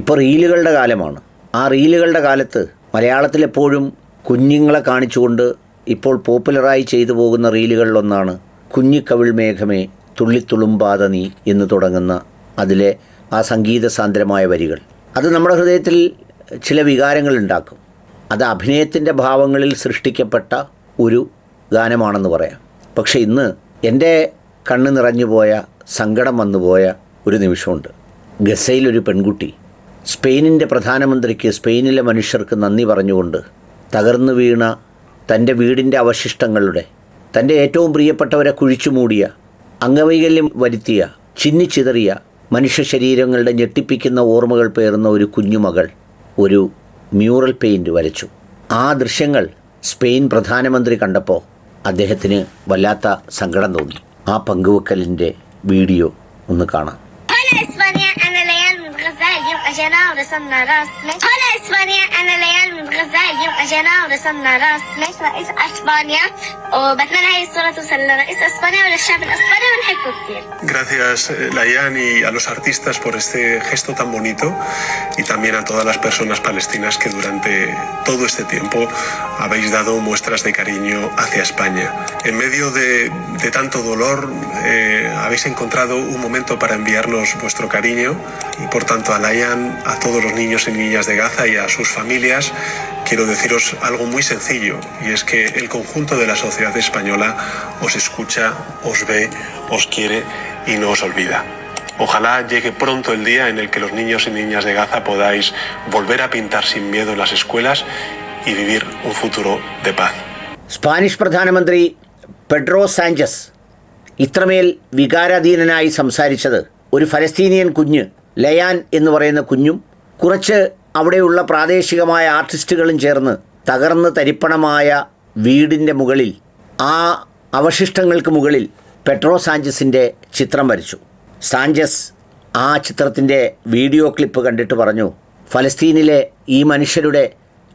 ഇപ്പോൾ റീലുകളുടെ കാലമാണ്. ആ റീലുകളുടെ കാലത്ത് മലയാളത്തിലെപ്പോഴും കുഞ്ഞുങ്ങളെ കാണിച്ചുകൊണ്ട് ഇപ്പോൾ പോപ്പുലറായി ചെയ്തു പോകുന്ന റീലുകളിലൊന്നാണ് കുഞ്ഞിക്കവിൾ മേഘമേ തുള്ളിത്തുളുമ്പാത നീ എന്ന് തുടങ്ങുന്ന അതിലെ ആ സംഗീത സാന്ദ്രമായ വരികൾ. അത് നമ്മുടെ ഹൃദയത്തിൽ ചില വികാരങ്ങൾ ഉണ്ടാക്കും. അത് അഭിനയത്തിൻ്റെ ഭാവങ്ങളിൽ സൃഷ്ടിക്കപ്പെട്ട ഒരു ഗാനമാണെന്ന് പറയാം. പക്ഷേ ഇന്ന് എൻ്റെ കണ്ണ് നിറഞ്ഞുപോയ, സങ്കടം വന്നുപോയ ഒരു നിമിഷമുണ്ട്. ഗസയിലൊരു പെൺകുട്ടി സ്പെയിനിൻ്റെ പ്രധാനമന്ത്രിക്ക്, സ്പെയിനിലെ മനുഷ്യർക്ക് നന്ദി പറഞ്ഞുകൊണ്ട് തകർന്നു വീണ തൻ്റെ വീടിൻ്റെ അവശിഷ്ടങ്ങളുടെ, തൻ്റെ ഏറ്റവും പ്രിയപ്പെട്ടവരെ കുഴിച്ചു മൂടിയ, അംഗവൈകല്യം വരുത്തിയ, ചിന്നിച്ചിതറിയ മനുഷ്യ ശരീരങ്ങളുടെ ഞെട്ടിപ്പിക്കുന്ന ഓർമ്മകൾ പേറുന്ന ഒരു കുഞ്ഞുമകൾ ഒരു മ്യൂറൽ പെയിൻറ് വരച്ചു. ആ ദൃശ്യങ്ങൾ സ്പെയിൻ പ്രധാനമന്ത്രി കണ്ടപ്പോൾ അദ്ദേഹത്തിന് വല്ലാത്ത സങ്കടം തോന്നി. ആ പങ്കുവെക്കലിൻ്റെ വീഡിയോ ഒന്ന് കാണാം. عشان وصلنا راسنا هنا اسبانيا انا ليال متغذى اليوم عشان وصلنا راسنا رئيس اسبانيا وبتمنى هاي الصورة توصل لرئيس اسبانيا وللشعب الاسباني ونحبه كثير. Gracias Layan y a los artistas por este gesto tan bonito y también a todas las personas palestinas que durante todo este tiempo habéis dado muestras de cariño hacia España. En medio de tanto dolor habéis encontrado un momento para enviarnos vuestro cariño y por tanto a Layan, a todos los niños y niñas de Gaza y a sus familias quiero deciros algo muy sencillo, y es que el conjunto de la sociedad española os escucha, os ve, os quiere y no os olvida. Ojalá llegue pronto el día en el que los niños y niñas de Gaza podáis volver a pintar sin miedo en las escuelas y vivir un futuro de paz. Spanish പ്രധാനമന്ത്രി Pedro Sanchez ഇത്രമേൽ വികാരാധീനനായി സംസാരിച്ചത് ഒരു Palestinian കുഞ്ഞ്, ലയാൻ എന്ന് പറയുന്ന കുഞ്ഞും കുറച്ച് അവിടെയുള്ള പ്രാദേശികമായ ആർട്ടിസ്റ്റുകളും ചേർന്ന് തകർന്ന് തരിപ്പണമായ വീടിൻ്റെ മുകളിൽ, ആ അവശിഷ്ടങ്ങൾക്ക് മുകളിൽ പെഡ്രോ സാഞ്ചസിൻ്റെ ചിത്രം വരച്ചു. സാഞ്ചസ് ആ ചിത്രത്തിൻ്റെ വീഡിയോ ക്ലിപ്പ് കണ്ടിട്ട് പറഞ്ഞു, ഫലസ്തീനിലെ ഈ മനുഷ്യരുടെ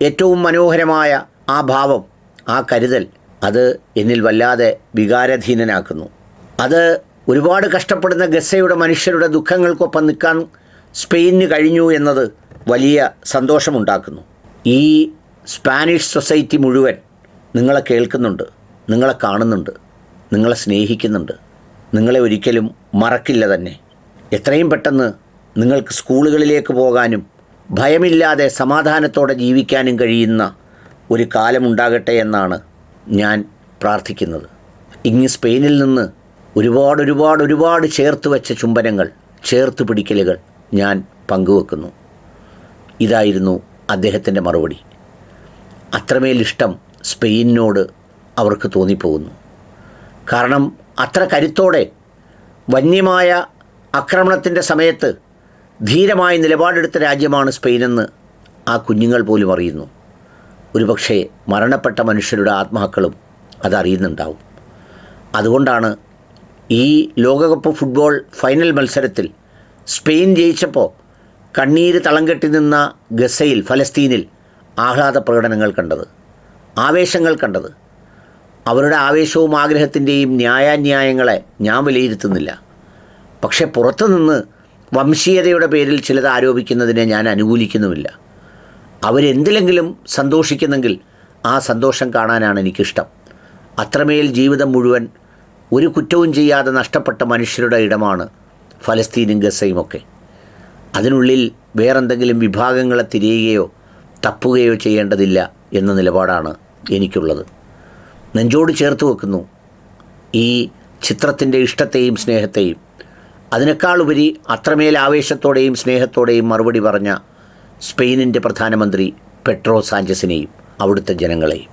ഏറ്റവും മനോഹരമായ ആ ഭാവം, ആ കരുതൽ, അത് എന്നിൽ വല്ലാതെ വികാരാധീനനാക്കുന്നു. അത് ഒരുപാട് കഷ്ടപ്പെടുന്ന ഗസയുടെ മനുഷ്യരുടെ ദുഃഖങ്ങൾക്കൊപ്പം നിൽക്കാൻ സ്പെയിനിന് കഴിഞ്ഞു എന്നത് വലിയ സന്തോഷമുണ്ടാക്കുന്നു. ഈ സ്പാനിഷ് സൊസൈറ്റി മുഴുവൻ നിങ്ങളെ കേൾക്കുന്നുണ്ട്, നിങ്ങളെ കാണുന്നുണ്ട്, നിങ്ങളെ സ്നേഹിക്കുന്നുണ്ട്, നിങ്ങളെ ഒരിക്കലും മറക്കില്ല തന്നെ. എത്രയും പെട്ടെന്ന് നിങ്ങൾക്ക് സ്കൂളുകളിലേക്ക് പോകാനും ഭയമില്ലാതെ സമാധാനത്തോടെ ജീവിക്കാനും കഴിയുന്ന ഒരു കാലമുണ്ടാകട്ടെ എന്നാണ് ഞാൻ പ്രാർത്ഥിക്കുന്നത്. ഇങ്ങ് സ്പെയിനിൽ നിന്ന് ഒരുപാട് ചേർത്ത് വെച്ച ചുംബനങ്ങൾ, ചേർത്ത് പിടിക്കലുകൾ ഞാൻ പങ്കുവെക്കുന്നു. ഇതായിരുന്നു അദ്ദേഹത്തിൻ്റെ മറുപടി. അത്രമേൽ ഇഷ്ടം സ്പെയിനിനോട് അവർക്ക് തോന്നിപ്പോകുന്നു. കാരണം അത്ര കരുത്തോടെ വന്യമായ ആക്രമണത്തിൻ്റെ സമയത്ത് ധീരമായ നിലപാടെടുത്ത രാജ്യമാണ് സ്പെയിനെന്ന് ആ കുഞ്ഞുങ്ങൾ പോലും അറിയുന്നു. ഒരുപക്ഷെ മരണപ്പെട്ട മനുഷ്യരുടെ ആത്മാക്കളും അതറിയുന്നുണ്ടാവും. അതുകൊണ്ടാണ് ഈ ലോകകപ്പ് ഫുട്ബോൾ ഫൈനൽ മത്സരത്തിൽ സ്പെയിൻ ജയിച്ചപ്പോൾ കണ്ണീര് തളം കെട്ടി നിന്ന ഗസയിൽ, ഫലസ്തീനിൽ ആഹ്ലാദ പ്രകടനങ്ങൾ കണ്ടത്, ആവേശങ്ങൾ കണ്ടത്. അവരുടെ ആവേശവും ആഗ്രഹത്തിൻ്റെയും ന്യായാന്യായങ്ങളെ ഞാൻ വിലയിരുത്തുന്നില്ല. പക്ഷേ പുറത്തുനിന്ന് വംശീയതയുടെ പേരിൽ ചിലത് ആരോപിക്കുന്നതിനെ ഞാൻ അനുകൂലിക്കുന്നുമില്ല. അവരെന്തിലെങ്കിലും സന്തോഷിക്കുന്നെങ്കിൽ ആ സന്തോഷം കാണാനാണ് എനിക്കിഷ്ടം. അത്രമേൽ ജീവിതം മുഴുവൻ ഒരു കുറ്റവും ചെയ്യാതെ നഷ്ടപ്പെട്ട മനുഷ്യരുടെ ഇടമാണ് ഫലസ്തീനും ഗസയുമൊക്കെ. അതിനുള്ളിൽ വേറെന്തെങ്കിലും വിഭാഗങ്ങളെ തിരയുകയോ തപ്പുകയോ ചെയ്യേണ്ടതില്ല എന്ന നിലപാടാണ് എനിക്കുള്ളത്. നെഞ്ചോട് ചേർത്ത് വെക്കുന്നു ഈ ചിത്രത്തിൻ്റെ ഇഷ്ടത്തെയും സ്നേഹത്തെയും. അതിനേക്കാളുപരി അത്രമേൽ ആവേശത്തോടെയും സ്നേഹത്തോടെയും മറുപടി പറഞ്ഞ സ്പെയിനിൻ്റെ പ്രധാനമന്ത്രി പെഡ്രോ സാഞ്ചസിനെയും അവിടുത്തെ ജനങ്ങളെയും.